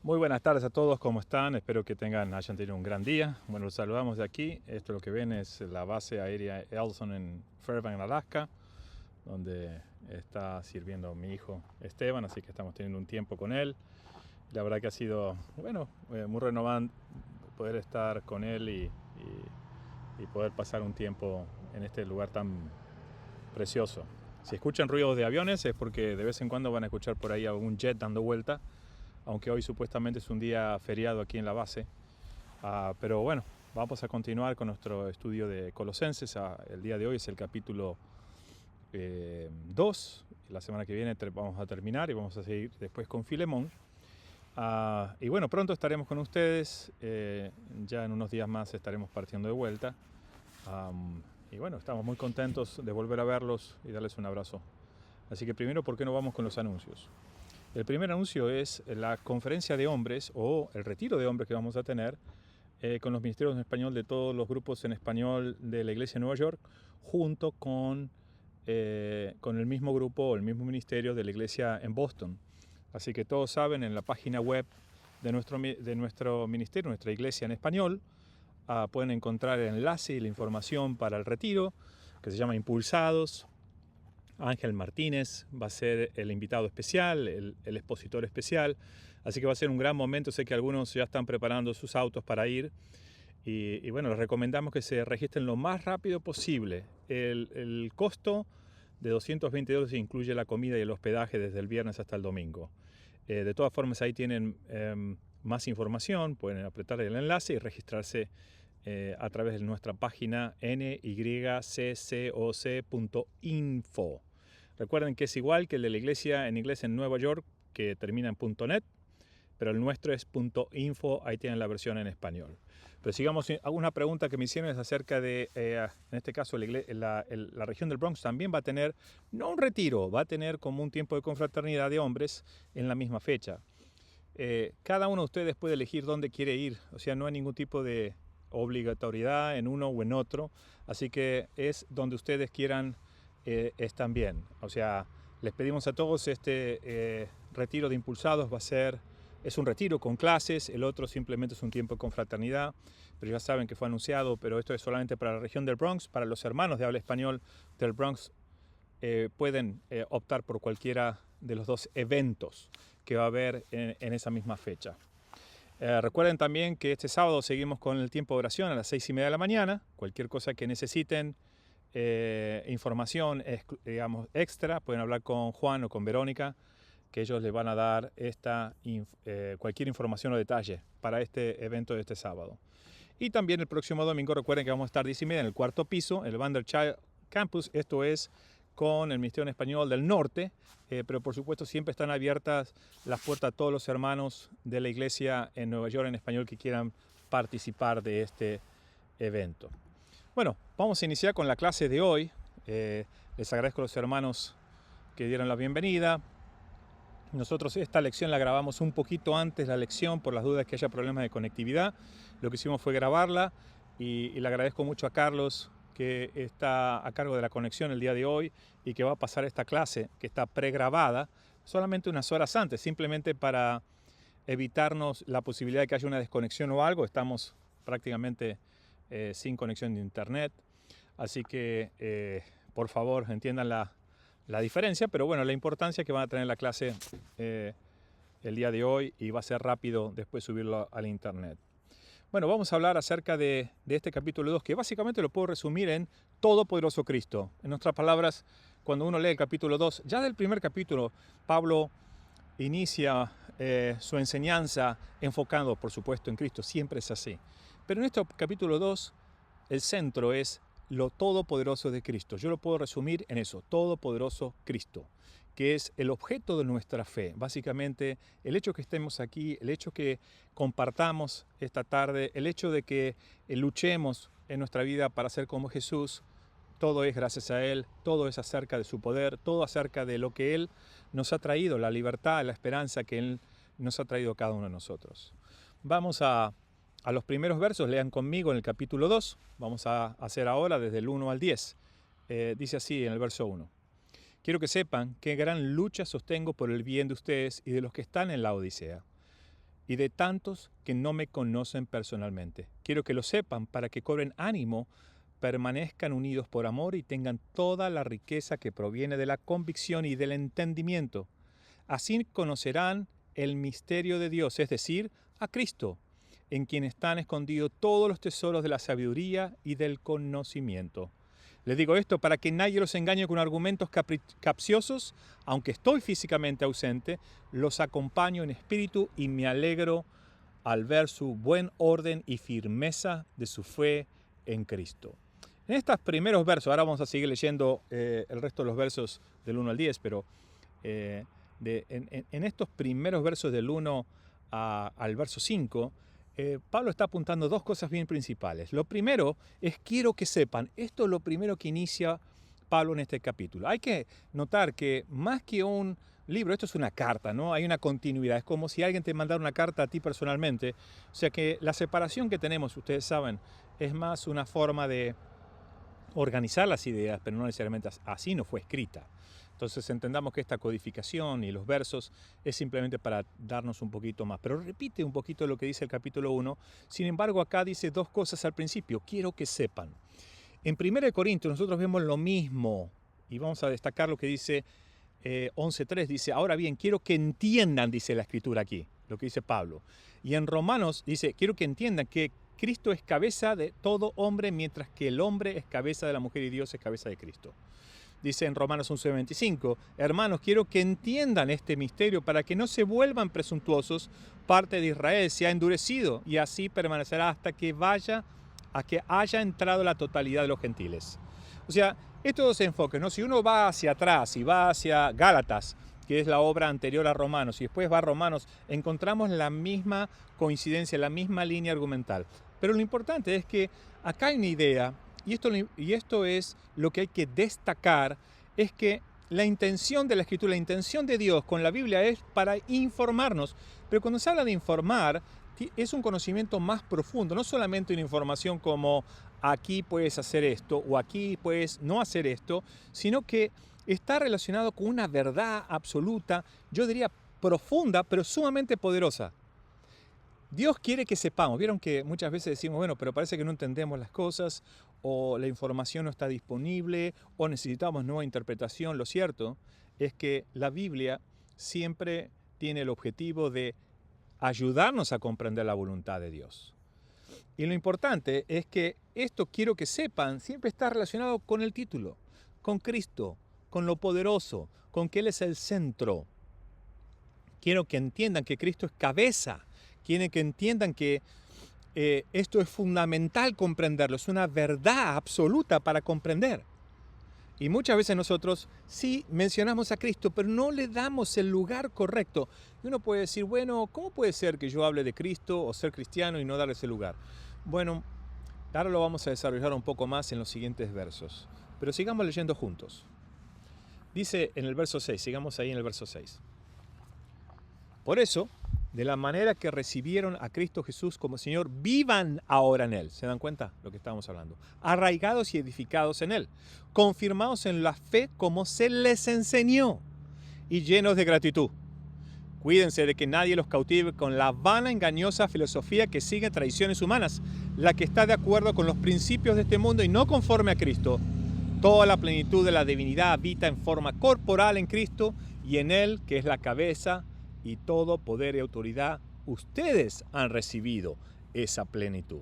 Muy buenas tardes a todos, ¿cómo están? Espero que hayan tenido un gran día. Bueno, los saludamos de aquí. Esto lo que ven es la base aérea Elson en Fairbanks, Alaska, donde está sirviendo mi hijo Esteban, así que estamos teniendo un tiempo con él. La verdad que ha sido, muy renovante poder estar con él y poder pasar un tiempo en este lugar tan precioso. Si escuchan ruidos de aviones es porque de vez en cuando van a escuchar por ahí algún jet dando vuelta, aunque hoy supuestamente es un día feriado aquí en la base. Pero bueno, vamos a continuar con nuestro estudio de Colosenses. El día de hoy es el capítulo 2. La semana que viene vamos a terminar y vamos a seguir después con Filemón. Y bueno, pronto estaremos con ustedes. Ya en unos días más estaremos partiendo de vuelta. Y bueno, estamos muy contentos de volver a verlos y darles un abrazo. Así que primero, ¿por qué no vamos con los anuncios? El primer anuncio es la conferencia de hombres o el retiro de hombres que vamos a tener con los ministerios en español de todos los grupos en español de la Iglesia de Nueva York, junto con el mismo grupo o el mismo ministerio de la Iglesia en Boston. Así que todos saben, en la página web de nuestro ministerio, nuestra Iglesia en español, pueden encontrar el enlace y la información para el retiro, que se llama Impulsados. Ángel Martínez va a ser el invitado especial, el expositor especial, así que va a ser un gran momento. Sé que algunos ya están preparando sus autos para ir y bueno, les recomendamos que se registren lo más rápido posible. El costo de $220 incluye la comida y el hospedaje desde el viernes hasta el domingo. De todas formas, ahí tienen más información, pueden apretar el enlace y registrarse a través de nuestra página nyccoc.info. Recuerden que es igual que el de la iglesia en inglés en Nueva York, que termina en .net, pero el nuestro es .info, ahí tienen la versión en español. Pero sigamos, alguna pregunta que me hicieron es acerca de, en este caso, la región del Bronx también va a tener, no un retiro, va a tener como un tiempo de confraternidad de hombres en la misma fecha. Cada uno de ustedes puede elegir dónde quiere ir, o sea, no hay ningún tipo de obligatoriedad en uno o en otro, así que es donde ustedes quieran están bien. O sea, les pedimos a todos retiro de impulsados es un retiro con clases, el otro simplemente es un tiempo de confraternidad, pero ya saben que fue anunciado, pero esto es solamente para la región del Bronx. Para los hermanos de habla español del Bronx pueden optar por cualquiera de los dos eventos que va a haber en esa misma fecha. Recuerden también que este sábado seguimos con el tiempo de oración a las 6:30 de la mañana. Cualquier cosa que necesiten, información digamos extra, pueden hablar con Juan o con Verónica, que ellos les van a dar cualquier información o detalle para este evento de este sábado. Y también el próximo domingo recuerden que vamos a estar 10:30 en el cuarto piso, en el Vanderchild Campus. Esto es con el Ministerio en Español del Norte, pero por supuesto siempre están abiertas las puertas a todos los hermanos de la iglesia en Nueva York en español que quieran participar de este evento. Bueno, vamos a iniciar con la clase de hoy. Les agradezco a los hermanos que dieron la bienvenida. Nosotros esta lección la grabamos un poquito antes de la lección por las dudas que haya problemas de conectividad. Lo que hicimos fue grabarla y le agradezco mucho a Carlos, que está a cargo de la conexión el día de hoy y que va a pasar esta clase que está pregrabada solamente unas horas antes, simplemente para evitarnos la posibilidad de que haya una desconexión o algo. Estamos prácticamente sin conexión de internet, así que por favor entiendan la diferencia, pero bueno, la importancia que van a tener la clase el día de hoy, y va a ser rápido después subirlo al internet. Bueno, vamos a hablar acerca de este capítulo 2, que básicamente lo puedo resumir en Todopoderoso Cristo. En otras palabras, cuando uno lee el capítulo 2, ya del primer capítulo, Pablo inicia su enseñanza enfocando, por supuesto, en Cristo. Siempre es así. Pero en este capítulo 2, el centro es lo todopoderoso de Cristo. Yo lo puedo resumir en eso, todopoderoso Cristo, que es el objeto de nuestra fe. Básicamente, el hecho que estemos aquí, el hecho que compartamos esta tarde, el hecho de que luchemos en nuestra vida para ser como Jesús, todo es gracias a Él, todo es acerca de su poder, todo acerca de lo que Él nos ha traído, la libertad, la esperanza que Él nos ha traído a cada uno de nosotros. Vamos a los primeros versos, lean conmigo en el capítulo 2, vamos a hacer ahora desde el 1 al 10. Dice así en el verso 1. Quiero que sepan qué gran lucha sostengo por el bien de ustedes y de los que están en la Odisea. y de tantos que no me conocen personalmente. Quiero que lo sepan para que cobren ánimo, permanezcan unidos por amor y tengan toda la riqueza que proviene de la convicción y del entendimiento. Así conocerán el misterio de Dios, es decir, a Cristo, en quien están escondidos todos los tesoros de la sabiduría y del conocimiento. Les digo esto para que nadie los engañe con argumentos capciosos. Aunque estoy físicamente ausente, los acompaño en espíritu y me alegro al ver su buen orden y firmeza de su fe en Cristo. En estos primeros versos, ahora vamos a seguir leyendo el resto de los versos del 1 al 10, pero en estos primeros versos del 1 al verso 5, Pablo está apuntando dos cosas bien principales. Lo primero es quiero que sepan, esto es lo primero que inicia Pablo en este capítulo. Hay que notar que más que un libro, esto es una carta, ¿no? Hay una continuidad, es como si alguien te mandara una carta a ti personalmente. O sea que la separación que tenemos, ustedes saben, es más una forma de organizar las ideas, pero no necesariamente así no fue escrita. Entonces entendamos que esta codificación y los versos es simplemente para darnos un poquito más. Pero repite un poquito lo que dice el capítulo 1. Sin embargo, acá dice dos cosas al principio. Quiero que sepan. En 1 Corintios nosotros vemos lo mismo. Y vamos a destacar lo que dice 11.3. Dice, ahora bien, quiero que entiendan, dice la escritura aquí, lo que dice Pablo. Y en Romanos dice, quiero que entiendan que Cristo es cabeza de todo hombre, mientras que el hombre es cabeza de la mujer y Dios es cabeza de Cristo. Dice en Romanos 11:25, hermanos, quiero que entiendan este misterio para que no se vuelvan presuntuosos. Parte de Israel se ha endurecido y así permanecerá hasta que haya entrado la totalidad de los gentiles. O sea, estos dos enfoques, ¿no? Si uno va hacia atrás y va hacia Gálatas, que es la obra anterior a Romanos, y después va a Romanos, encontramos la misma coincidencia, la misma línea argumental. Pero lo importante es que acá hay una idea. Y esto es lo que hay que destacar, es que la intención de la Escritura, la intención de Dios con la Biblia es para informarnos. Pero cuando se habla de informar, es un conocimiento más profundo, no solamente una información como aquí puedes hacer esto o aquí puedes no hacer esto, sino que está relacionado con una verdad absoluta, yo diría profunda, pero sumamente poderosa. Dios quiere que sepamos. Vieron que muchas veces decimos, bueno, pero parece que no entendemos las cosas, o la información no está disponible, o necesitamos nueva interpretación. Lo cierto es que la Biblia siempre tiene el objetivo de ayudarnos a comprender la voluntad de Dios. Y lo importante es que esto quiero que sepan, siempre está relacionado con el título, con Cristo, con lo poderoso, con que Él es el centro. Quiero que entiendan que Cristo es cabeza. Quieren que entiendan que esto es fundamental comprenderlo, es una verdad absoluta para comprender. Y muchas veces nosotros sí mencionamos a Cristo, pero no le damos el lugar correcto. Y uno puede decir, bueno, ¿cómo puede ser que yo hable de Cristo o ser cristiano y no darle ese lugar? Bueno, ahora lo vamos a desarrollar un poco más en los siguientes versos. Pero sigamos leyendo juntos. Dice en el verso 6, sigamos ahí en el verso 6. Por eso, de la manera que recibieron a Cristo Jesús como Señor, vivan ahora en Él. ¿Se dan cuenta lo que estamos hablando? Arraigados y edificados en Él, confirmados en la fe como se les enseñó y llenos de gratitud. Cuídense de que nadie los cautive con la vana, engañosa filosofía que sigue tradiciones humanas, la que está de acuerdo con los principios de este mundo y no conforme a Cristo. Toda la plenitud de la divinidad habita en forma corporal en Cristo y en Él, que es la cabeza, y todo poder y autoridad, ustedes han recibido esa plenitud.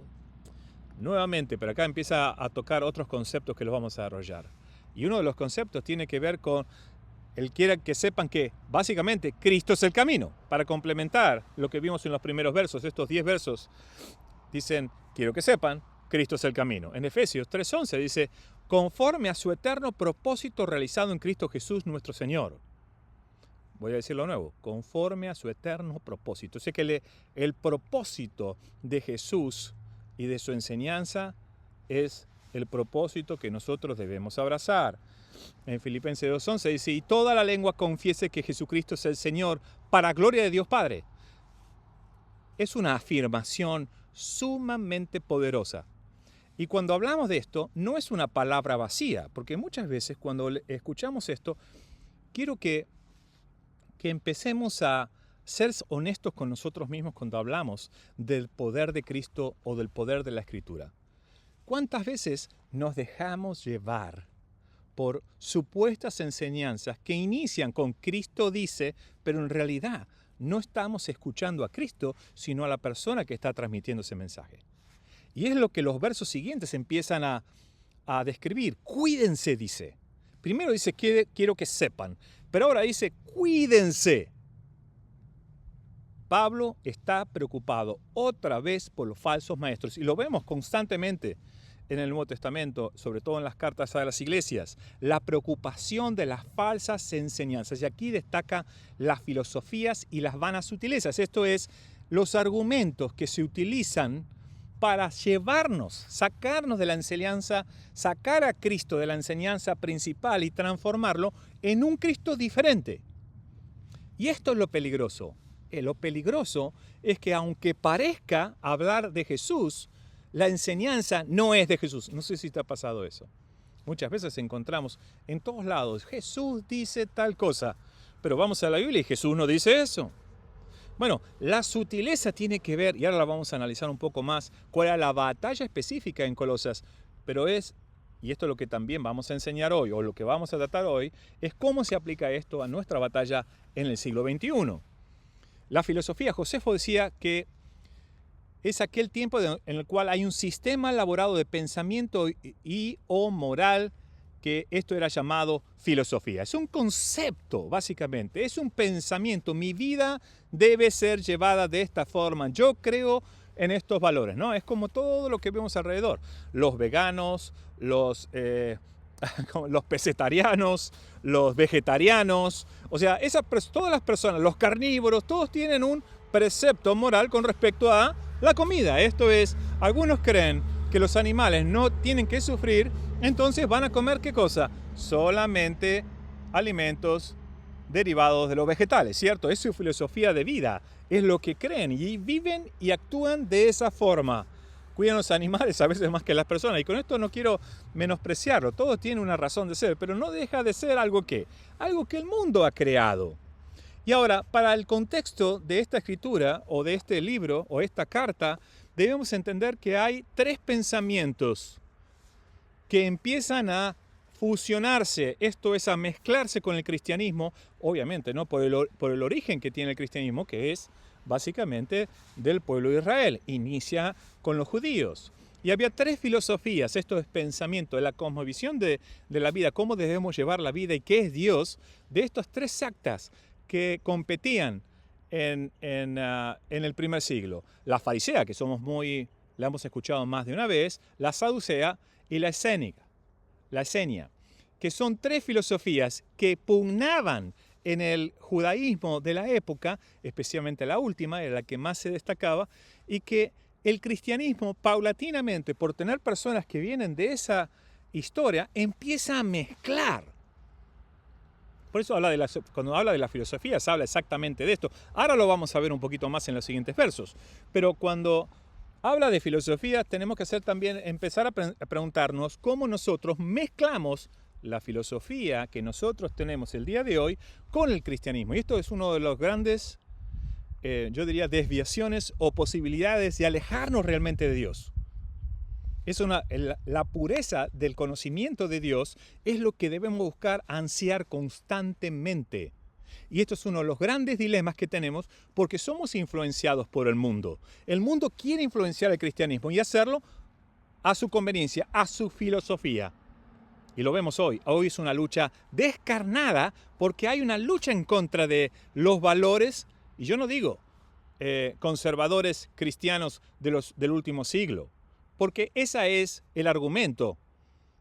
Nuevamente, pero acá empieza a tocar otros conceptos que los vamos a desarrollar. Y uno de los conceptos tiene que ver con, Él quiere que sepan que, básicamente, Cristo es el camino. Para complementar lo que vimos en los primeros versos, estos 10 versos, dicen, quiero que sepan, Cristo es el camino. En Efesios 3:11 dice, conforme a su eterno propósito realizado en Cristo Jesús nuestro Señor. Voy a decirlo de nuevo, conforme a su eterno propósito. O sea que el propósito de Jesús y de su enseñanza es el propósito que nosotros debemos abrazar. En Filipenses 2:11 dice, y toda la lengua confiese que Jesucristo es el Señor, para gloria de Dios Padre. Es una afirmación sumamente poderosa. Y cuando hablamos de esto, no es una palabra vacía, porque muchas veces cuando escuchamos esto, quiero que empecemos a ser honestos con nosotros mismos cuando hablamos del poder de Cristo o del poder de la Escritura. ¿Cuántas veces nos dejamos llevar por supuestas enseñanzas que inician con Cristo dice, pero en realidad no estamos escuchando a Cristo, sino a la persona que está transmitiendo ese mensaje? Y es lo que los versos siguientes empiezan a describir. Cuídense, dice. Primero dice, quiero que sepan, pero ahora dice, cuídense. Pablo está preocupado otra vez por los falsos maestros y lo vemos constantemente en el Nuevo Testamento, sobre todo en las cartas a las iglesias, la preocupación de las falsas enseñanzas. Y aquí destaca las filosofías y las vanas sutilezas. Esto es, los argumentos que se utilizan para llevarnos, sacarnos de la enseñanza, sacar a Cristo de la enseñanza principal y transformarlo en un Cristo diferente. Y esto es lo peligroso. Lo peligroso es que aunque parezca hablar de Jesús, la enseñanza no es de Jesús. No sé si te ha pasado eso. Muchas veces encontramos en todos lados, Jesús dice tal cosa, pero vamos a la Biblia y Jesús no dice eso. Bueno, la sutileza tiene que ver, y ahora la vamos a analizar un poco más, cuál era la batalla específica en Colosas, pero es, y esto es lo que también vamos a enseñar hoy, o lo que vamos a tratar hoy, es cómo se aplica esto a nuestra batalla en el siglo XXI. La filosofía, Josefo decía que es aquel tiempo en el cual hay un sistema elaborado de pensamiento y o moral, que esto era llamado filosofía. Es un concepto, básicamente, es un pensamiento. Mi vida debe ser llevada de esta forma. Yo creo en estos valores, ¿no? Es como todo lo que vemos alrededor. Los veganos, los pesetarianos, los vegetarianos, o sea, todas las personas, los carnívoros, todos tienen un precepto moral con respecto a la comida. Esto es, algunos creen que los animales no tienen que sufrir, entonces van a comer ¿qué cosa? Solamente alimentos derivados de los vegetales, ¿cierto? Es su filosofía de vida, es lo que creen y viven y actúan de esa forma. Cuidan los animales a veces más que las personas, y con esto no quiero menospreciarlo, todo tiene una razón de ser, pero no deja de ser algo que el mundo ha creado. Y ahora, para el contexto de esta escritura, o de este libro, o esta carta, debemos entender que hay tres pensamientos que empiezan a fusionarse, esto es, a mezclarse con el cristianismo, obviamente, ¿no? por el origen que tiene el cristianismo, que es básicamente del pueblo de Israel. Inicia con los judíos. Y había tres filosofías, esto es pensamiento, de la cosmovisión de la vida, cómo debemos llevar la vida y qué es Dios, de estos tres sectas que competían en el primer siglo. La farisea, que la hemos escuchado más de una vez, la saducea y la esenia, que son tres filosofías que pugnaban en el judaísmo de la época, especialmente la última, era la que más se destacaba, y que el cristianismo paulatinamente, por tener personas que vienen de esa historia, empieza a mezclar. Por eso cuando habla de la filosofía se habla exactamente de esto. Ahora lo vamos a ver un poquito más en los siguientes versos. Pero cuando habla de filosofía tenemos que empezar a preguntarnos cómo nosotros mezclamos la filosofía que nosotros tenemos el día de hoy con el cristianismo. Y esto es uno de los grandes, yo diría, desviaciones o posibilidades de alejarnos realmente de Dios. La pureza del conocimiento de Dios es lo que debemos buscar, ansiar constantemente. Y esto es uno de los grandes dilemas que tenemos porque somos influenciados por el mundo. El mundo quiere influenciar el cristianismo y hacerlo a su conveniencia, a su filosofía. Y lo vemos hoy. Hoy es una lucha descarnada porque hay una lucha en contra de los valores, y yo no digo conservadores cristianos del último siglo, porque ese es el argumento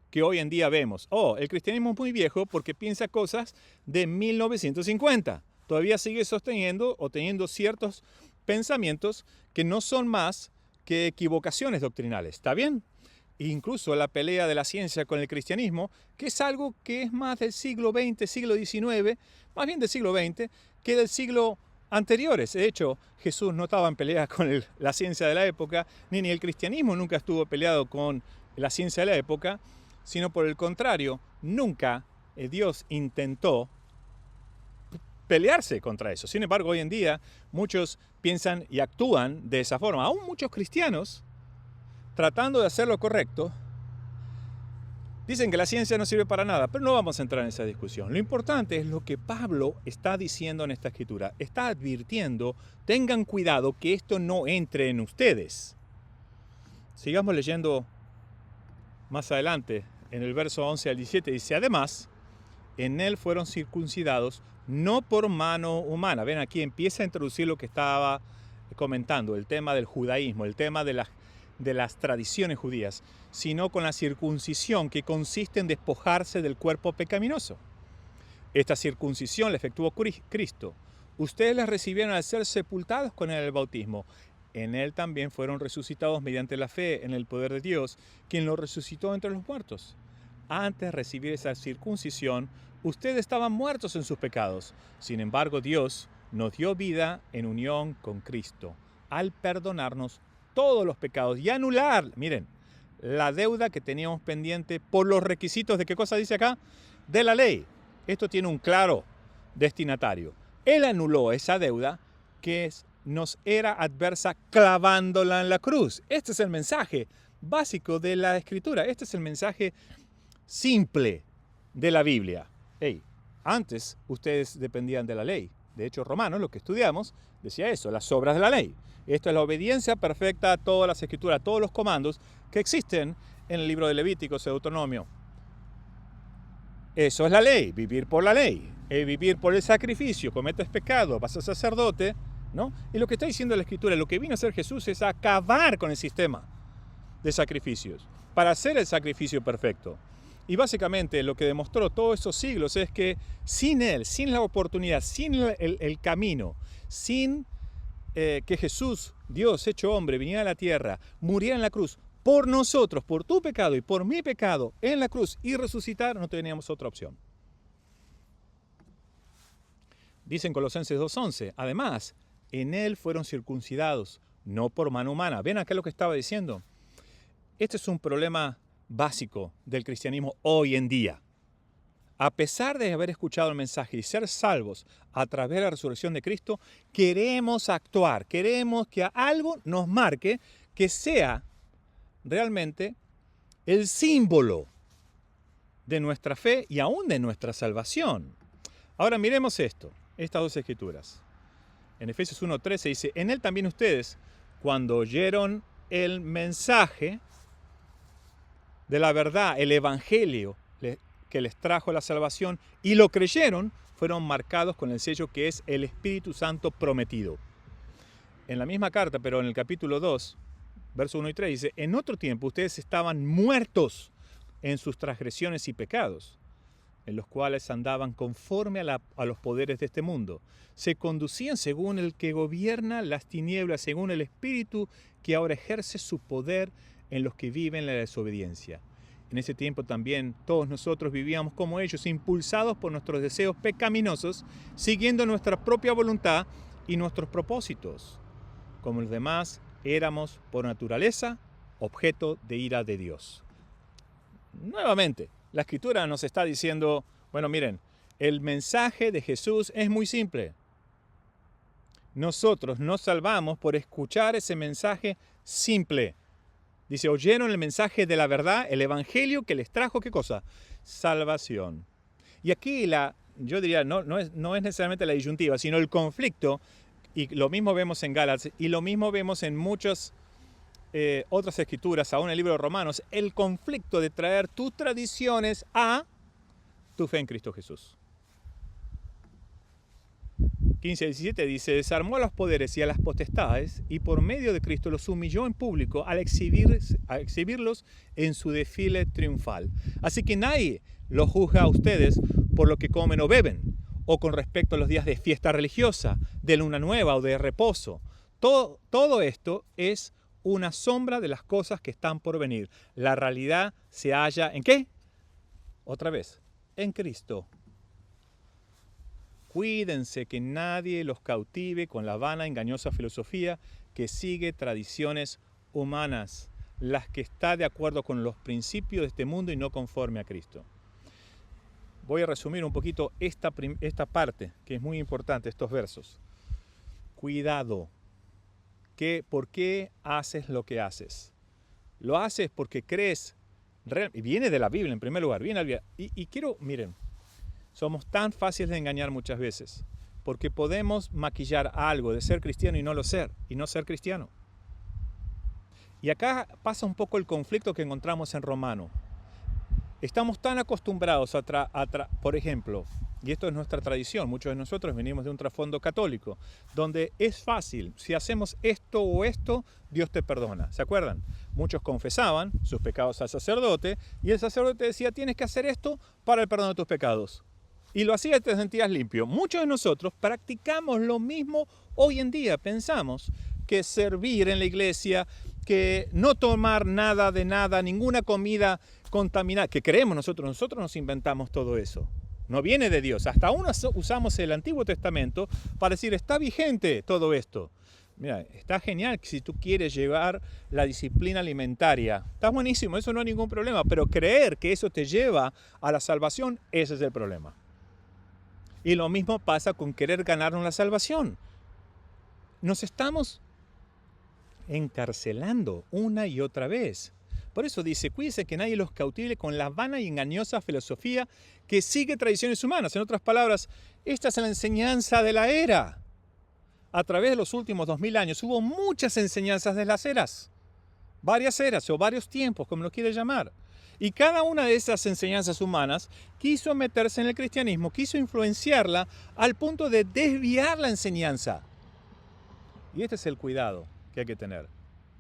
que hoy en día vemos. El cristianismo es muy viejo porque piensa cosas de 1950. Todavía sigue sosteniendo o teniendo ciertos pensamientos que no son más que equivocaciones doctrinales. ¿Está bien? Incluso la pelea de la ciencia con el cristianismo, que es algo que es más del siglo XX, siglo XIX, más bien del siglo XX, que del siglo anteriores. De hecho, Jesús no estaba en pelea con la ciencia de la época, ni el cristianismo nunca estuvo peleado con la ciencia de la época, sino por el contrario, nunca Dios intentó pelearse contra eso. Sin embargo, hoy en día muchos piensan y actúan de esa forma. Aún muchos cristianos, tratando de hacer lo correcto, dicen que la ciencia no sirve para nada, pero no vamos a entrar en esa discusión. Lo importante es lo que Pablo está diciendo en esta escritura. Está advirtiendo, tengan cuidado que esto no entre en ustedes. Sigamos leyendo más adelante, en el verso 11 al 17, dice, además, en él fueron circuncidados no por mano humana. Ven, aquí empieza a introducir lo que estaba comentando, el tema del judaísmo, el tema de las tradiciones judías, sino con la circuncisión que consiste en despojarse del cuerpo pecaminoso. Esta circuncisión la efectuó Cristo. Ustedes la recibieron al ser sepultados con él en el bautismo. En él también fueron resucitados mediante la fe en el poder de Dios, quien lo resucitó entre los muertos. Antes de recibir esa circuncisión, ustedes estaban muertos en sus pecados. Sin embargo, Dios nos dio vida en unión con Cristo, al perdonarnos todos los pecados y anular, miren, la deuda que teníamos pendiente por los requisitos de, ¿qué cosa dice acá? De la ley. Esto tiene un claro destinatario. Él anuló esa deuda que nos era adversa clavándola en la cruz. Este es el mensaje básico de la Escritura. Este es el mensaje simple de la Biblia. Antes ustedes dependían de la ley. De hecho, Romanos, lo que estudiamos, decía eso, las obras de la ley. Esto es la obediencia perfecta a todas las escrituras, a todos los comandos que existen en el libro de Levíticos y Deuteronomio. Eso es la ley, vivir por la ley, vivir por el sacrificio, cometes pecado, vas a sacerdote, ¿no? Y lo que está diciendo la Escritura, lo que vino a hacer Jesús es acabar con el sistema de sacrificios, para hacer el sacrificio perfecto. Y básicamente lo que demostró todos esos siglos es que sin Él, sin la oportunidad, sin el camino, sin que Jesús, Dios hecho hombre, viniera a la tierra, muriera en la cruz por nosotros, por tu pecado y por mi pecado en la cruz y resucitar, no teníamos otra opción. Dice en Colosenses 2:11, además, en Él fueron circuncidados, no por mano humana. ¿Ven acá lo que estaba diciendo? Este es un problema básico del cristianismo hoy en día. A pesar de haber escuchado el mensaje y ser salvos a través de la resurrección de Cristo, queremos actuar, queremos que algo nos marque que sea realmente el símbolo de nuestra fe y aún de nuestra salvación. Ahora miremos estas dos escrituras. En Efesios 1:13 dice, en él también ustedes, cuando oyeron el mensaje de la verdad, el evangelio que les trajo la salvación y lo creyeron, fueron marcados con el sello que es el Espíritu Santo prometido. En la misma carta, pero en el capítulo 2, versos 1 y 3, dice, en otro tiempo ustedes estaban muertos en sus transgresiones y pecados, en los cuales andaban conforme a los poderes de este mundo. Se conducían según el que gobierna las tinieblas, según el Espíritu que ahora ejerce su poder en los que viven en la desobediencia. En ese tiempo también todos nosotros vivíamos como ellos, impulsados por nuestros deseos pecaminosos, siguiendo nuestra propia voluntad y nuestros propósitos. Como los demás, éramos por naturaleza objeto de ira de Dios. Nuevamente, la Escritura nos está diciendo, bueno, miren, el mensaje de Jesús es muy simple. Nosotros nos salvamos por escuchar ese mensaje simple. Dice, oyeron el mensaje de la verdad, el evangelio que les trajo, ¿qué cosa? Salvación. Y aquí yo diría, no es necesariamente la disyuntiva, sino el conflicto, y lo mismo vemos en Gálatas, y lo mismo vemos en muchas otras escrituras, aún en el libro de Romanos, el conflicto de traer tus tradiciones a tu fe en Cristo Jesús. 15:17 dice, desarmó a los poderes y a las potestades y por medio de Cristo los humilló en público al exhibirlos en su desfile triunfal. Así que nadie los juzga a ustedes por lo que comen o beben, o con respecto a los días de fiesta religiosa, de luna nueva o de reposo. Todo esto es una sombra de las cosas que están por venir. La realidad se halla ¿en qué? Otra vez, en Cristo. Cuídense que nadie los cautive con la vana, engañosa filosofía que sigue tradiciones humanas, las que está de acuerdo con los principios de este mundo y no conforme a Cristo. voy a resumir un poquito esta parte, que es muy importante, estos versos. Cuidado. ¿Por qué haces lo que haces? Lo haces porque crees, y viene de la Biblia en primer lugar, viene de la Biblia. Miren, somos tan fáciles de engañar muchas veces, porque podemos maquillar algo de ser cristiano y no ser cristiano. Y acá pasa un poco el conflicto que encontramos en Romano. Estamos tan acostumbrados por ejemplo, y esto es nuestra tradición, muchos de nosotros venimos de un trasfondo católico, donde es fácil, si hacemos esto o esto, Dios te perdona. ¿Se acuerdan? Muchos confesaban sus pecados al sacerdote, y el sacerdote decía, tienes que hacer esto para el perdón de tus pecados. Y lo hacía y te sentías limpio. Muchos de nosotros practicamos lo mismo hoy en día. Pensamos que servir en la iglesia, que no tomar nada de nada, ninguna comida contaminada, que creemos nosotros nos inventamos todo eso. No viene de Dios. Hasta aún usamos el Antiguo Testamento para decir, está vigente todo esto. Mira, está genial si tú quieres llevar la disciplina alimentaria. Está buenísimo, eso no hay ningún problema. Pero creer que eso te lleva a la salvación, ese es el problema. Y lo mismo pasa con querer ganarnos la salvación. Nos estamos encarcelando una y otra vez. Por eso dice, cuídense que nadie los cautive con la vana y engañosa filosofía que sigue tradiciones humanas. En otras palabras, esta es la enseñanza de la era. A través de los últimos 2000 años hubo muchas enseñanzas de las eras. Varias eras o varios tiempos, como lo quiere llamar. Y cada una de esas enseñanzas humanas quiso meterse en el cristianismo, quiso influenciarla al punto de desviar la enseñanza. Y este es el cuidado que hay que tener.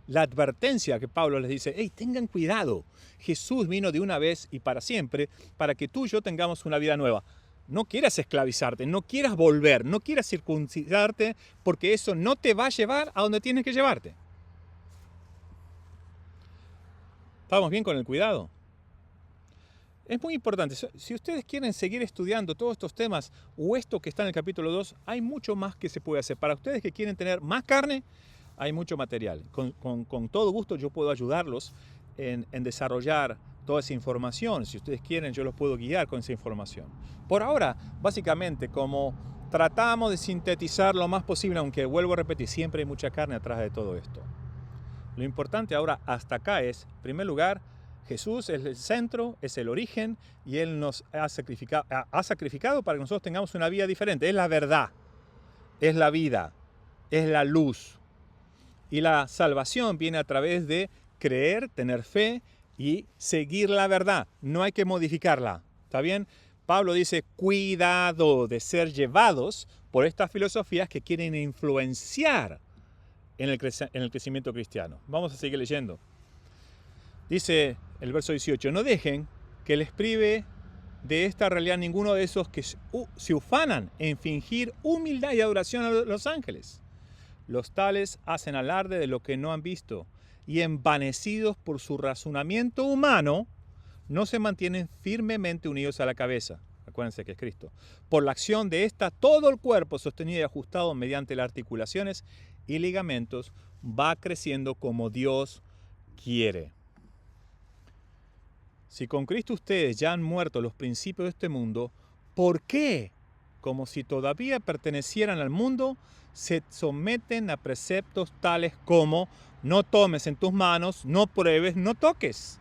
La advertencia que Pablo les dice, hey, tengan cuidado. Jesús vino de una vez y para siempre para que tú y yo tengamos una vida nueva. No quieras esclavizarte, no quieras volver, no quieras circuncidarte, porque eso no te va a llevar a donde tienes que llevarte. ¿Estamos bien con el cuidado? Es muy importante. Si ustedes quieren seguir estudiando todos estos temas o esto que está en el capítulo 2, hay mucho más que se puede hacer. Para ustedes que quieren tener más carne, hay mucho material. Con todo gusto yo puedo ayudarlos en desarrollar toda esa información. Si ustedes quieren, yo los puedo guiar con esa información. Por ahora, básicamente, como tratamos de sintetizar lo más posible, aunque vuelvo a repetir, siempre hay mucha carne atrás de todo esto. Lo importante ahora hasta acá es, en primer lugar, Jesús es el centro, es el origen, y Él nos ha sacrificado para que nosotros tengamos una vida diferente. Es la verdad, es la vida, es la luz. Y la salvación viene a través de creer, tener fe y seguir la verdad. No hay que modificarla. ¿Está bien? Pablo dice, cuidado de ser llevados por estas filosofías que quieren influenciar en el crecimiento cristiano. Vamos a seguir leyendo. Dice el verso 18, no dejen que les prive de esta realidad ninguno de esos que se ufanan en fingir humildad y adoración a los ángeles. Los tales hacen alarde de lo que no han visto y envanecidos por su razonamiento humano, no se mantienen firmemente unidos a la cabeza. Acuérdense que es Cristo. Por la acción de esta, todo el cuerpo sostenido y ajustado mediante las articulaciones y ligamentos va creciendo como Dios quiere. Si con Cristo ustedes ya han muerto los principios de este mundo, ¿por qué, como si todavía pertenecieran al mundo, se someten a preceptos tales como no tomes en tus manos, no pruebes, no toques?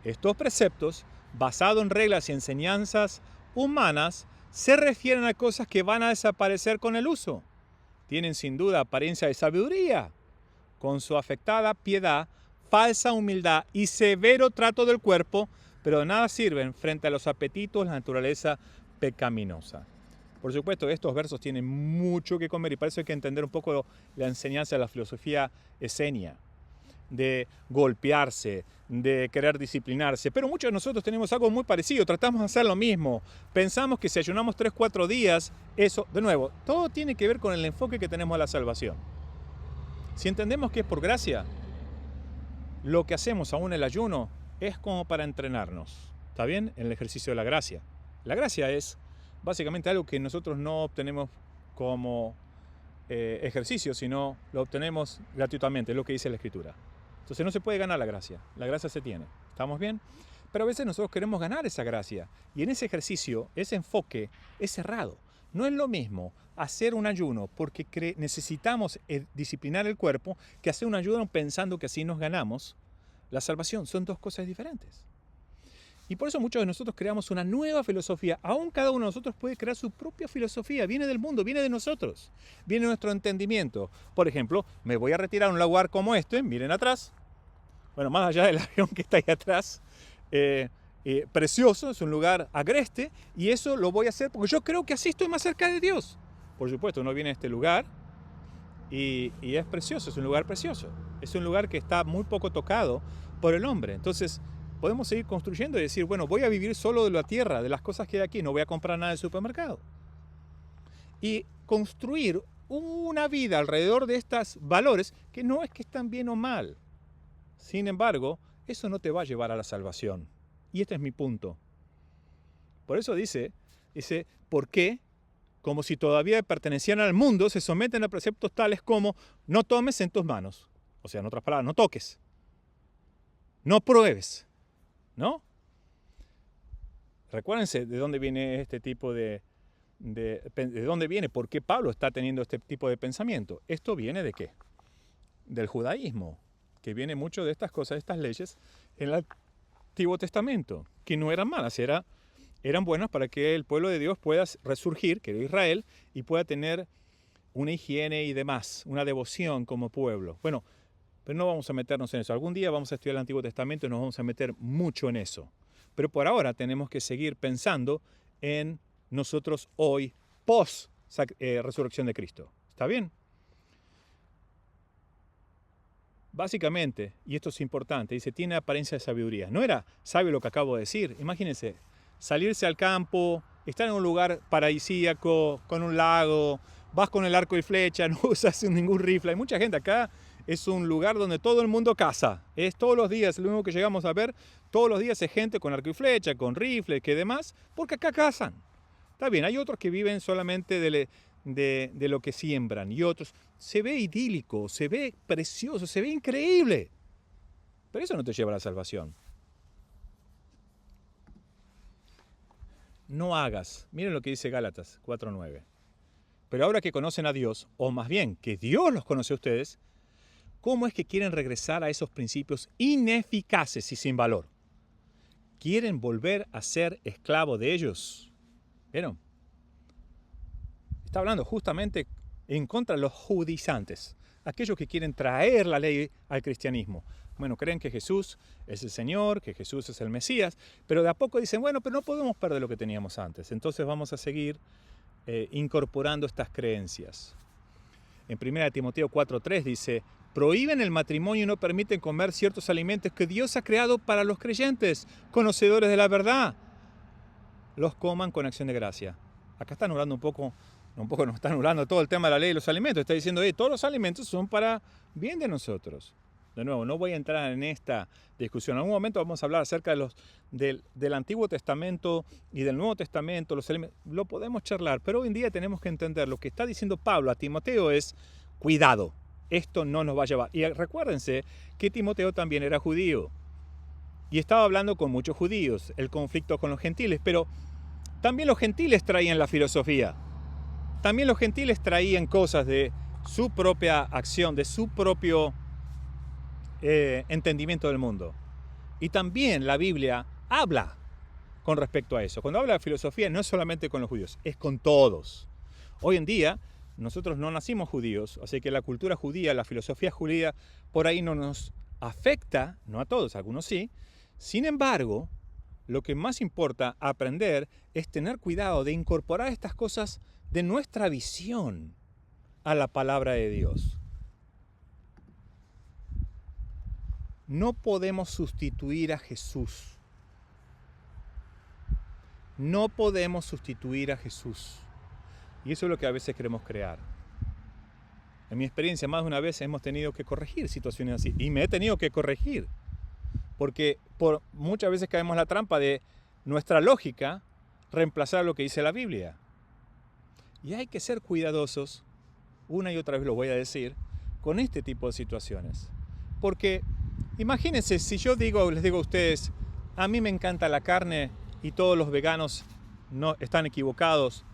Estos preceptos, basados en reglas y enseñanzas humanas, se refieren a cosas que van a desaparecer con el uso. Tienen sin duda apariencia de sabiduría, con su afectada piedad, falsa humildad y severo trato del cuerpo, pero de nada sirven frente a los apetitos de la naturaleza pecaminosa. Por supuesto, estos versos tienen mucho que comer y para eso hay que entender un poco la enseñanza de la filosofía esenia, de golpearse, de querer disciplinarse. Pero muchos de nosotros tenemos algo muy parecido, tratamos de hacer lo mismo. Pensamos que si ayunamos 3-4 días, eso, de nuevo, todo tiene que ver con el enfoque que tenemos a la salvación. Si entendemos que es por gracia, lo que hacemos aún en el ayuno es como para entrenarnos, ¿está bien? En el ejercicio de la gracia. La gracia es básicamente algo que nosotros no obtenemos como ejercicio, sino lo obtenemos gratuitamente, es lo que dice la Escritura. Entonces no se puede ganar la gracia se tiene. ¿Estamos bien? Pero a veces nosotros queremos ganar esa gracia. Y en ese ejercicio, ese enfoque es errado. No es lo mismo hacer un ayuno porque necesitamos disciplinar el cuerpo que hacer un ayuno pensando que así nos ganamos la salvación. Son dos cosas diferentes. Y por eso muchos de nosotros creamos una nueva filosofía. Aún cada uno de nosotros puede crear su propia filosofía. Viene del mundo, viene de nosotros. Viene de nuestro entendimiento. Por ejemplo, me voy a retirar a un lugar como este. Miren atrás. Bueno, más allá del avión que está ahí atrás. Precioso, es un lugar agreste. Y eso lo voy a hacer porque yo creo que así estoy más cerca de Dios. Por supuesto, uno viene a este lugar y es precioso, es un lugar precioso. Es un lugar que está muy poco tocado por el hombre. Entonces, podemos seguir construyendo y decir, bueno, voy a vivir solo de la tierra, de las cosas que hay aquí, no voy a comprar nada del supermercado. Y construir una vida alrededor de estos valores que no es que están bien o mal. Sin embargo, eso no te va a llevar a la salvación. Y este es mi punto. Por eso dice, ¿por qué? Como si todavía pertenecieran al mundo, se someten a preceptos tales como no tomes en tus manos. O sea, en otras palabras, no toques. No pruebes. ¿No? Recuérdense de dónde viene este tipo de dónde viene, por qué Pablo está teniendo este tipo de pensamiento. Esto viene ¿de qué? Del judaísmo, que viene mucho de estas cosas, estas leyes en el Antiguo Testamento, que no eran malas, eran buenas para que el pueblo de Dios pueda resurgir, que era Israel, y pueda tener una higiene y demás, una devoción como pueblo. Bueno, pero no vamos a meternos en eso. Algún día vamos a estudiar el Antiguo Testamento y nos vamos a meter mucho en eso. Pero por ahora tenemos que seguir pensando en nosotros hoy, post resurrección de Cristo. ¿Está bien? Básicamente, y esto es importante, dice, tiene apariencia de sabiduría. No era sabio lo que acabo de decir. Imagínense, salirse al campo, estar en un lugar paradisíaco, con un lago, vas con el arco y flecha, no usas ningún rifle. Hay mucha gente acá. Es un lugar donde todo el mundo caza. Es todos los días, lo único que llegamos a ver, todos los días es gente con arco y flecha, con rifle, que demás, porque acá cazan. Está bien, hay otros que viven solamente de lo que siembran y otros. Se ve idílico, se ve precioso, se ve increíble. Pero eso no te lleva a la salvación. No hagas. Miren lo que dice Gálatas 4:9. Pero ahora que conocen a Dios, o más bien que Dios los conoce a ustedes, ¿cómo es que quieren regresar a esos principios ineficaces y sin valor? ¿Quieren volver a ser esclavos de ellos? ¿Vieron? Está hablando justamente en contra de los judaizantes, aquellos que quieren traer la ley al cristianismo. Bueno, creen que Jesús es el Señor, que Jesús es el Mesías, pero de a poco dicen, bueno, pero no podemos perder lo que teníamos antes. Entonces vamos a seguir incorporando estas creencias. En 1 Timoteo 4:3 dice, prohíben el matrimonio y no permiten comer ciertos alimentos que Dios ha creado para los creyentes, conocedores de la verdad. Los coman con acción de gracia. Acá está anulando un poco nos está anulando todo el tema de la ley de los alimentos. Está diciendo, todos los alimentos son para bien de nosotros. De nuevo, no voy a entrar en esta discusión. En algún momento vamos a hablar acerca del Antiguo Testamento y del Nuevo Testamento. Lo podemos charlar, pero hoy en día tenemos que entender lo que está diciendo Pablo a Timoteo es, cuidado, esto no nos va a llevar. Y recuérdense que Timoteo también era judío y estaba hablando con muchos judíos, el conflicto con los gentiles, pero también los gentiles traían la filosofía. También los gentiles traían cosas de su propia acción, de su propio entendimiento del mundo. Y también la Biblia habla con respecto a eso. Cuando habla de filosofía no es solamente con los judíos, es con todos. Hoy en día nosotros no nacimos judíos, así que la cultura judía, la filosofía judía, por ahí no nos afecta, no a todos, a algunos sí. Sin embargo, lo que más importa aprender es tener cuidado de incorporar estas cosas de nuestra visión a la palabra de Dios. No podemos sustituir a Jesús. No podemos sustituir a Jesús. Y eso es lo que a veces queremos crear. En mi experiencia, más de una vez hemos tenido que corregir situaciones así. Y me he tenido que corregir. Porque muchas veces caemos en la trampa de nuestra lógica reemplazar lo que dice la Biblia. Y hay que ser cuidadosos, una y otra vez lo voy a decir, con este tipo de situaciones. Porque imagínense, si yo les digo a ustedes, a mí me encanta la carne y todos los veganos no están equivocados.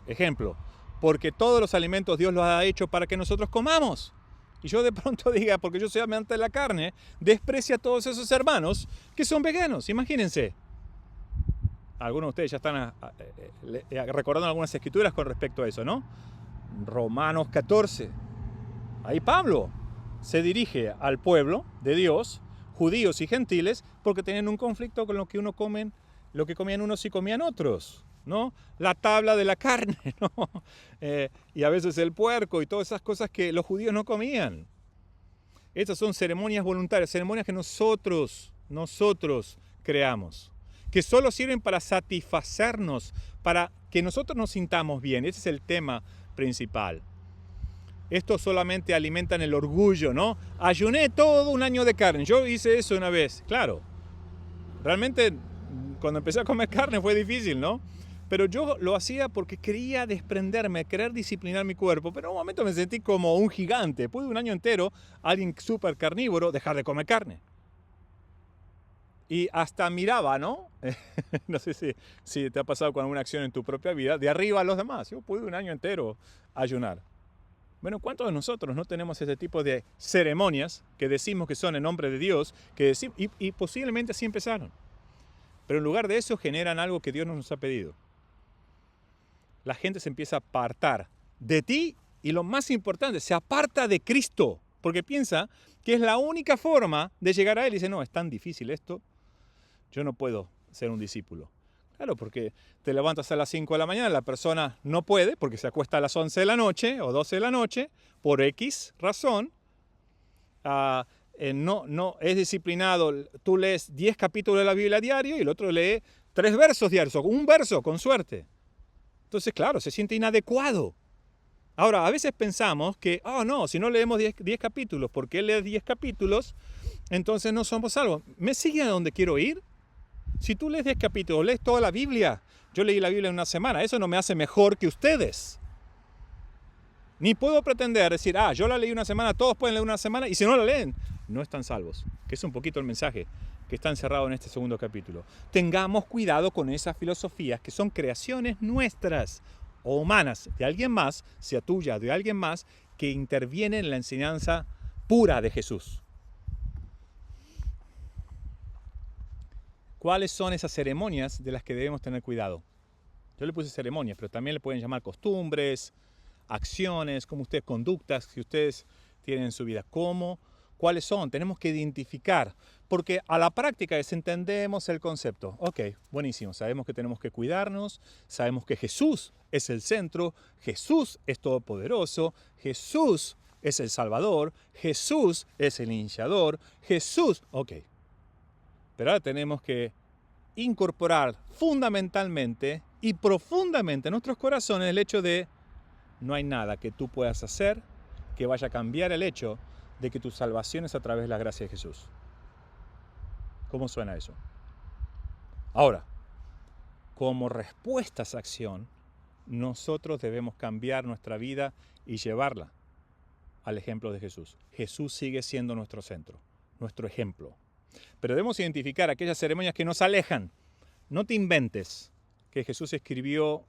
Ejemplo, porque todos los alimentos Dios los ha hecho para que nosotros comamos. Y yo de pronto diga, porque yo soy amante de la carne, desprecia a todos esos hermanos que son veganos. Imagínense. Algunos de ustedes ya están recordando algunas escrituras con respecto a eso, ¿no? Romanos 14. Ahí Pablo se dirige al pueblo de Dios, judíos y gentiles, porque tenían un conflicto con lo que lo que comían unos y comían otros, ¿no? La tabla de la carne, ¿no? Y a veces el puerco y todas esas cosas que los judíos no comían. Estas son ceremonias voluntarias, ceremonias que nosotros creamos, que solo sirven para satisfacernos, para que nosotros nos sintamos bien. Ese es el tema principal. Esto solamente alimentan el orgullo, ¿no? Ayuné todo un año de carne. Yo hice eso una vez, claro. Realmente, cuando empecé a comer carne fue difícil, ¿no? Pero yo lo hacía porque quería desprenderme, querer disciplinar mi cuerpo. Pero en un momento me sentí como un gigante. Pude un año entero, alguien súper carnívoro, dejar de comer carne. Y hasta miraba, ¿no? No sé si te ha pasado con alguna acción en tu propia vida, de arriba a los demás. Yo pude un año entero ayunar. Bueno, ¿cuántos de nosotros no tenemos este tipo de ceremonias que decimos que son en nombre de Dios, y posiblemente así empezaron? Pero en lugar de eso generan algo que Dios no nos ha pedido. La gente se empieza a apartar de ti y lo más importante, se aparta de Cristo, porque piensa que es la única forma de llegar a Él y dice, no, es tan difícil esto, yo no puedo ser un discípulo. Claro, porque te levantas a las 5 de la mañana, la persona no puede porque se acuesta a las 11 de la noche o 12 de la noche, por X razón, no es disciplinado. Tú lees 10 capítulos de la Biblia diario y el otro lee 3 versos diarios, o un verso con suerte. Entonces, claro, se siente inadecuado. Ahora, a veces pensamos que, no, si no leemos 10 capítulos, porque él lee 10 capítulos, entonces no somos salvos. ¿Me sigue a donde quiero ir? Si tú lees 10 capítulos, lees toda la Biblia. Yo leí la Biblia en una semana. Eso no me hace mejor que ustedes. Ni puedo pretender decir, yo la leí una semana, todos pueden leer una semana, y si no la leen, no están salvos. Que es un poquito el mensaje que está encerrado en este segundo capítulo. Tengamos cuidado con esas filosofías que son creaciones nuestras o humanas, de alguien más, sea tuya, de alguien más, que intervienen en la enseñanza pura de Jesús. ¿Cuáles son esas ceremonias de las que debemos tener cuidado? Yo le puse ceremonias, pero también le pueden llamar costumbres, acciones, como ustedes, conductas que ustedes tienen en su vida. ¿Cuáles son? Tenemos que identificar, porque a la práctica desentendemos el concepto. Ok, buenísimo, sabemos que tenemos que cuidarnos, sabemos que Jesús es el centro, Jesús es todopoderoso, Jesús es el Salvador, Jesús es el iniciador, Jesús... Ok. Pero ahora tenemos que incorporar fundamentalmente y profundamente en nuestros corazones el hecho de no hay nada que tú puedas hacer que vaya a cambiar el hecho de que tu salvación es a través de la gracia de Jesús. ¿Cómo suena eso? Ahora, como respuesta a esa acción, nosotros debemos cambiar nuestra vida y llevarla al ejemplo de Jesús. Jesús sigue siendo nuestro centro, nuestro ejemplo. Pero debemos identificar aquellas ceremonias que nos alejan. No te inventes que Jesús escribió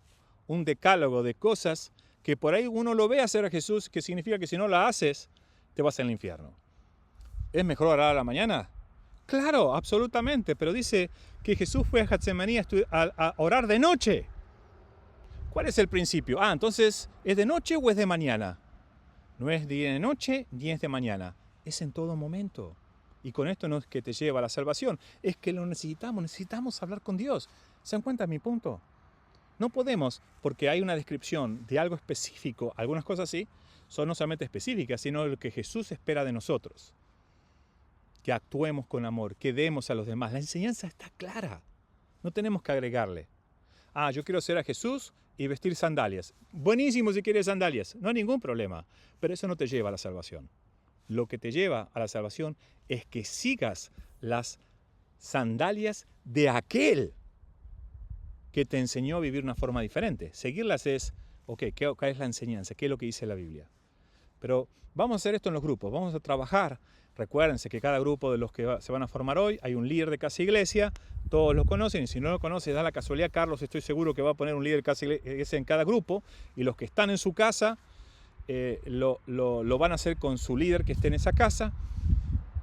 un decálogo de cosas que por ahí uno lo ve hacer a Jesús, que significa que si no la haces, te vas al infierno. ¿Es mejor orar a la mañana? Claro, absolutamente, pero dice que Jesús fue a Getsemaní a orar de noche. ¿Cuál es el principio? Entonces, ¿es de noche o es de mañana? No es ni de noche ni es de mañana, es en todo momento. Y con esto no es que te lleva a la salvación, es que lo necesitamos hablar con Dios. ¿Se dan cuenta de mi punto? No podemos, porque hay una descripción de algo específico, algunas cosas así, son no solamente específicas, sino lo que Jesús espera de nosotros. Que actuemos con amor, que demos a los demás. La enseñanza está clara, no tenemos que agregarle. Yo quiero ser a Jesús y vestir sandalias. Buenísimo si quieres sandalias, no hay ningún problema, pero eso no te lleva a la salvación. Lo que te lleva a la salvación es que sigas las sandalias de aquel que te enseñó a vivir una forma diferente. Seguirlas es, ¿cuál es la enseñanza? ¿Qué es lo que dice la Biblia? Pero vamos a hacer esto en los grupos, vamos a trabajar. Recuérdense que cada grupo de los que se van a formar hoy, hay un líder de Casa Iglesia, todos lo conocen, y si no lo conoces, da la casualidad, Carlos, estoy seguro que va a poner un líder de Casa Iglesia en cada grupo, y los que están en su casa lo van a hacer con su líder que esté en esa casa.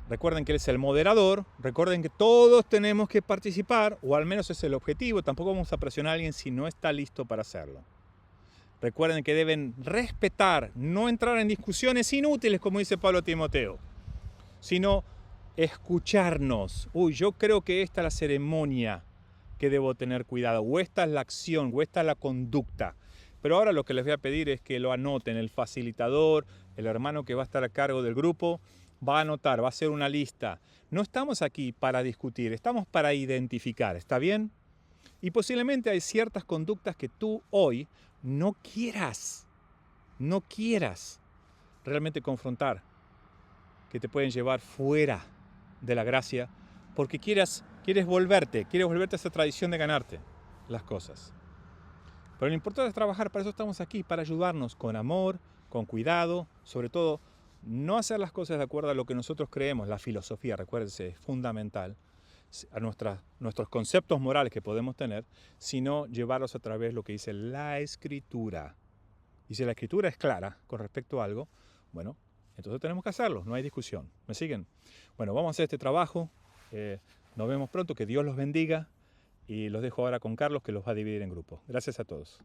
Recuerden que él es el moderador, recuerden que todos tenemos que participar, o al menos es el objetivo, tampoco vamos a presionar a alguien si no está listo para hacerlo. Recuerden que deben respetar, no entrar en discusiones inútiles, como dice Pablo a Timoteo, sino escucharnos. Yo creo que esta es la ceremonia que debo tener cuidado, o esta es la acción, o esta es la conducta. Pero ahora lo que les voy a pedir es que lo anoten, el facilitador, el hermano que va a estar a cargo del grupo, va a anotar, va a hacer una lista. No estamos aquí para discutir, estamos para identificar, ¿está bien? Y posiblemente hay ciertas conductas que tú hoy no quieras realmente confrontar, que te pueden llevar fuera de la gracia, porque quieres volverte a esa tradición de ganarte las cosas. Pero lo importante es trabajar, para eso estamos aquí, para ayudarnos con amor, con cuidado, sobre todo, no hacer las cosas de acuerdo a lo que nosotros creemos, la filosofía, recuérdense, es fundamental, a nuestros conceptos morales que podemos tener, sino llevarlos a través de lo que dice la Escritura. Y si la Escritura es clara con respecto a algo, bueno, entonces tenemos que hacerlo, no hay discusión. ¿Me siguen? Bueno, vamos a hacer este trabajo, nos vemos pronto, que Dios los bendiga, y los dejo ahora con Carlos, que los va a dividir en grupos. Gracias a todos.